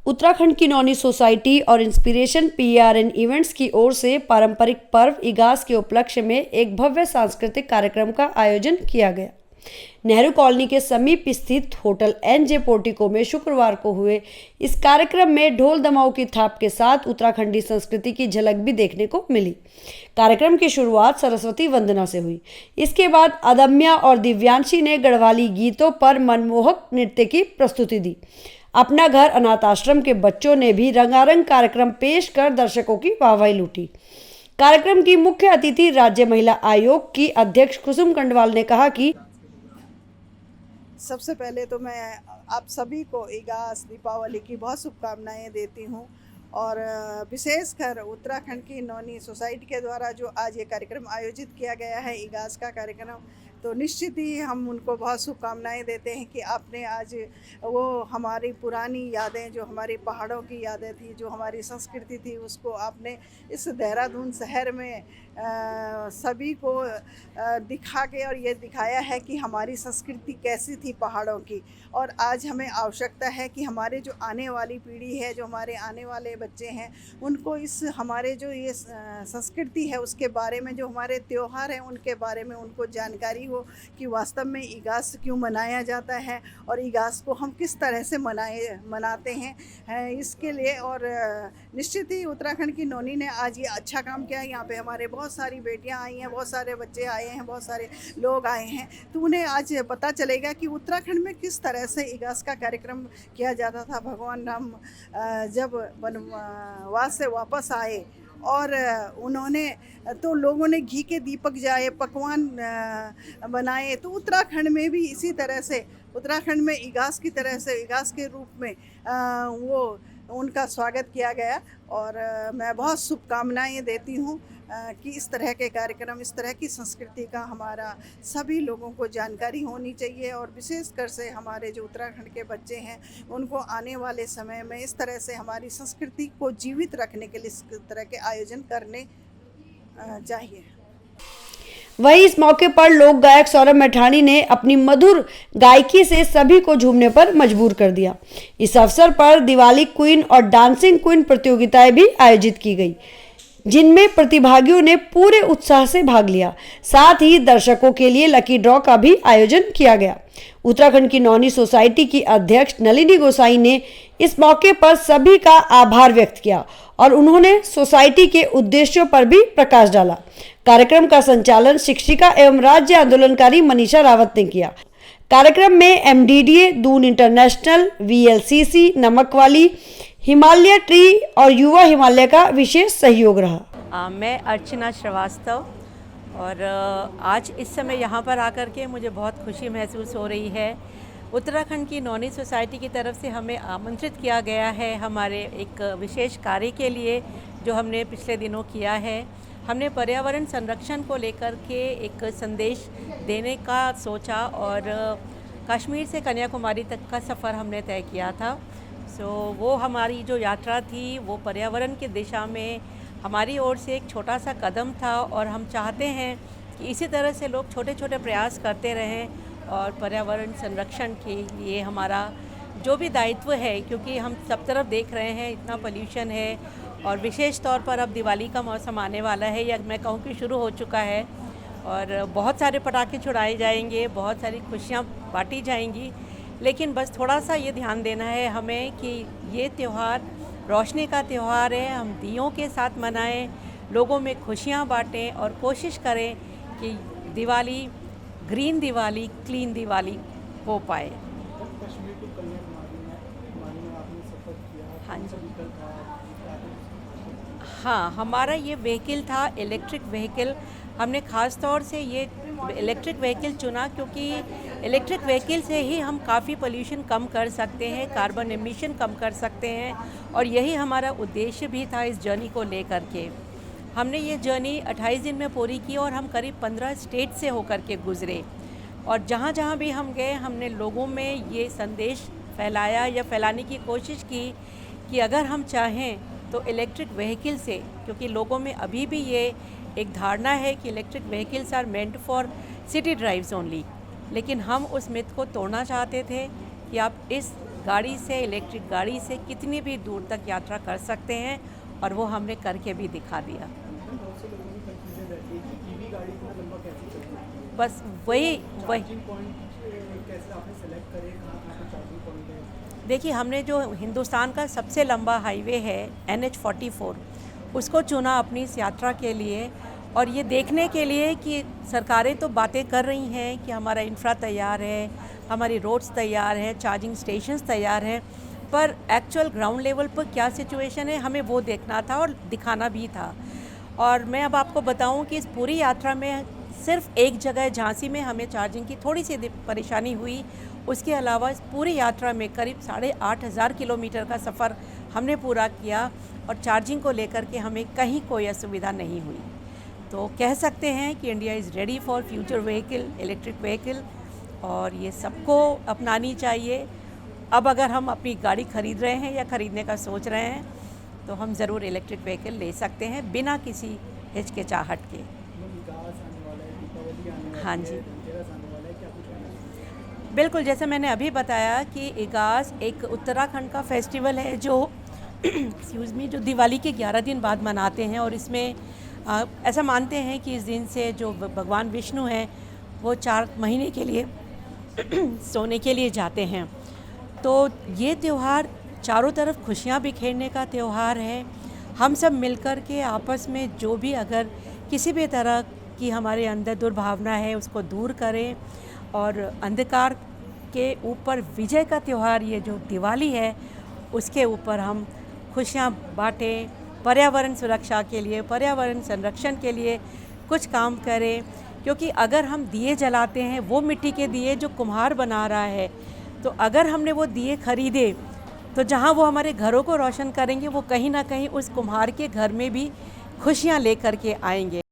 उत्तराखंड की नौनी सोसाइटी और इंस्पिरेशन पीआरएन इवेंट्स की ओर से पारंपरिक पर्व इगास के उपलक्ष्य में एक भव्य सांस्कृतिक कार्यक्रम का आयोजन किया गया। नेहरू कॉलोनी के समीप स्थित होटल एनजे पोर्टिको में शुक्रवार को हुए इस कार्यक्रम में ढोल दमाऊ की थाप के साथ उत्तराखंडी संस्कृति की झलक भी देखने को मिली। कार्यक्रम की शुरुआत सरस्वती वंदना से हुई। इसके बाद अदम्या और दिव्यांशी ने गढ़वाली गीतों पर मनमोहक नृत्य की प्रस्तुति दी। अपना घर अनाथ आश्रम के बच्चों ने भी रंगारंग कार्यक्रम पेश कर दर्शकों की वाहवाही लूटी। कार्यक्रम की मुख्य अतिथि राज्य महिला आयोग की अध्यक्ष कुसुम कंडवाल ने कहा कि सबसे पहले तो मैं आप सभी को इगास दीपावली की बहुत शुभकामनाएं देती हूं और विशेषकर उत्तराखंड की नौनी सोसाइटी के द्वारा जो आज ये कार्यक्रम आयोजित किया गया है इगास का कार्यक्रम, तो निश्चित ही हम उनको बहुत शुभकामनाएं देते हैं कि आपने आज वो हमारी पुरानी यादें, जो हमारी पहाड़ों की यादें थी, जो हमारी संस्कृति थी, उसको आपने इस देहरादून शहर में सभी को दिखा के और ये दिखाया है कि हमारी संस्कृति कैसी थी पहाड़ों की। और आज हमें आवश्यकता है कि हमारे जो आने वाली पीढ़ी है, जो हमारे आने वाले बच्चे हैं, उनको इस हमारे जो ये संस्कृति है उसके बारे में, जो हमारे त्यौहार हैं उनके बारे में उनको जानकारी हो कि वास्तव में इगास क्यों मनाया जाता है और इगास को हम किस तरह से मनाते हैं इसके लिए। और निश्चित ही उत्तराखंड की नौनी ने आज ये अच्छा काम किया है। यहाँ पे हमारे बहुत सारी बेटियाँ आई हैं, बहुत सारे बच्चे आए हैं, बहुत सारे लोग आए हैं, तो उन्हें आज पता चलेगा कि उत्तराखंड में किस तरह से इगास का कार्यक्रम किया जाता था। भगवान राम जब वनवास से वापस आए और उन्होंने तो लोगों ने घी के दीपक जाए, पकवान बनाए, तो उत्तराखंड में भी इसी तरह से उत्तराखंड में इगास की तरह से इगास के रूप में वो उनका स्वागत किया गया। और मैं बहुत शुभकामनाएं देती हूँ कि इस तरह के कार्यक्रम, इस तरह की संस्कृति का हमारा सभी लोगों को जानकारी होनी चाहिए और विशेषकर से हमारे जो उत्तराखंड के बच्चे हैं उनको आने वाले समय में इस तरह से हमारी संस्कृति को जीवित रखने के लिए इस तरह के आयोजन करने चाहिए। वहीं इस मौके पर लोक गायक सौरभ मैठाणी ने अपनी मधुर गायकी से सभी को झूमने पर मजबूर कर दिया। इस अवसर पर दिवाली क्वीन और डांसिंग क्वीन प्रतियोगिताएं भी आयोजित की गई, जिनमें प्रतिभागियों ने पूरे उत्साह से भाग लिया। साथ ही दर्शकों के लिए लकी ड्रॉ का भी आयोजन किया गया। उत्तराखंड की नौनी सोसाइटी की अध्यक्ष नलिनी गोसाई ने इस मौके पर सभी का आभार व्यक्त किया और उन्होंने सोसाइटी के उद्देश्यों पर भी प्रकाश डाला। कार्यक्रम का संचालन शिक्षिका एवं राज्य आंदोलनकारी मनीषा रावत ने किया। कार्यक्रम में MDDA, Doon international, VLCC, Namakwali, Himalaya tree और युवा हिमालय का विशेष सहयोग रहा। मैं अर्चना श्रीवास्तव और आज इस समय यहाँ पर आकर के मुझे बहुत खुशी महसूस हो रही है। उत्तराखंड की नौनी सोसाइटी की तरफ से हमें आमंत्रित किया गया है हमारे एक विशेष कार्य के लिए जो हमने पिछले दिनों किया है। हमने पर्यावरण संरक्षण को लेकर के एक संदेश देने का सोचा और कश्मीर से कन्याकुमारी तक का सफ़र हमने तय किया था। वो हमारी जो यात्रा थी वो पर्यावरण की दिशा में हमारी ओर से एक छोटा सा कदम था और हम चाहते हैं कि इसी तरह से लोग छोटे छोटे प्रयास करते रहें और पर्यावरण संरक्षण के लिए हमारा जो भी दायित्व है, क्योंकि हम सब तरफ देख रहे हैं इतना पोल्यूशन है और विशेष तौर पर अब दिवाली का मौसम आने वाला है या मैं कहूँ कि शुरू हो चुका है और बहुत सारे पटाखे छुड़ाए जाएंगे, बहुत सारी खुशियाँ बांटी जाएंगी, लेकिन बस थोड़ा सा ये ध्यान देना है हमें कि ये त्यौहार रोशनी का त्यौहार है। हम दियों के साथ मनाएं, लोगों में खुशियाँ बांटें और कोशिश करें कि दिवाली ग्रीन दिवाली, क्लीन दिवाली हो पाए। हाँ जी, हाँ, हमारा ये व्हीकल था इलेक्ट्रिक व्हीकल। हमने ख़ास तौर से ये इलेक्ट्रिक व्हीकल चुना क्योंकि इलेक्ट्रिक व्हीकल से ही हम काफ़ी पोल्यूशन कम कर सकते हैं, कार्बन एमिशन कम कर सकते हैं और यही हमारा उद्देश्य भी था इस जर्नी को लेकर के। हमने ये जर्नी 28 दिन में पूरी की और हम करीब 15 स्टेट से होकर के गुज़रे और जहाँ जहाँ भी हम गए हमने लोगों में ये संदेश फैलाया या फैलाने की कोशिश की कि अगर हम चाहें तो इलेक्ट्रिक व्हीकल से, क्योंकि लोगों में अभी भी ये एक धारणा है कि electric vehicles are meant for city drives only, लेकिन हम उस मिथ को तोड़ना चाहते थे कि आप इस गाड़ी से, इलेक्ट्रिक गाड़ी से कितनी भी दूर तक यात्रा कर सकते हैं, और वो हमने करके भी दिखा दिया। बस वही देखिए, हमने जो हिंदुस्तान का सबसे लंबा हाईवे है NH-44 उसको चुना अपनी इस यात्रा के लिए, और ये देखने के लिए कि सरकारें तो बातें कर रही हैं कि हमारा इंफ्रा तैयार है, हमारी रोड्स तैयार हैं, चार्जिंग स्टेशंस तैयार हैं, पर एक्चुअल ग्राउंड लेवल पर क्या सिचुएशन है हमें वो देखना था और दिखाना भी था। और मैं अब आपको बताऊं कि इस पूरी यात्रा में सिर्फ एक जगह झांसी में हमें चार्जिंग की थोड़ी सी परेशानी हुई, उसके अलावा इस पूरी यात्रा में करीब 8,500 किलोमीटर का सफ़र हमने पूरा किया, और चार्जिंग को लेकर के हमें कहीं कोई असुविधा नहीं हुई। तो कह सकते हैं कि India is ready for future vehicle, electric vehicle, और ये सबको अपनानी चाहिए। अब अगर हम अपनी गाड़ी ख़रीद रहे हैं या ख़रीदने का सोच रहे हैं तो हम ज़रूर इलेक्ट्रिक व्हीकल ले सकते हैं बिना किसी हिचकिचाहट के। हाँ जी, बिल्कुल, जैसे मैंने अभी बताया कि इगास एक उत्तराखंड का फेस्टिवल है जो जो दिवाली के 11 दिन बाद मनाते हैं, और इसमें ऐसा मानते हैं कि इस दिन से जो भगवान विष्णु हैं वो 4 महीने के लिए सोने के लिए जाते हैं। तो ये त्यौहार चारों तरफ खुशियाँ बिखेरने का त्यौहार है। हम सब मिलकर के आपस में जो भी अगर किसी भी तरह की हमारे अंदर दुर्भावना है उसको दूर करें, और अंधकार के ऊपर विजय का त्यौहार ये जो दिवाली है उसके ऊपर हम खुशियाँ बाँटें, पर्यावरण सुरक्षा के लिए, पर्यावरण संरक्षण के लिए कुछ काम करें। क्योंकि अगर हम दिए जलाते हैं, वो मिट्टी के दिए जो कुम्हार बना रहा है, तो अगर हमने वो दिए खरीदे तो जहाँ वो हमारे घरों को रोशन करेंगे वो कहीं ना कहीं उस कुम्हार के घर में भी खुशियाँ लेकर के आएंगे।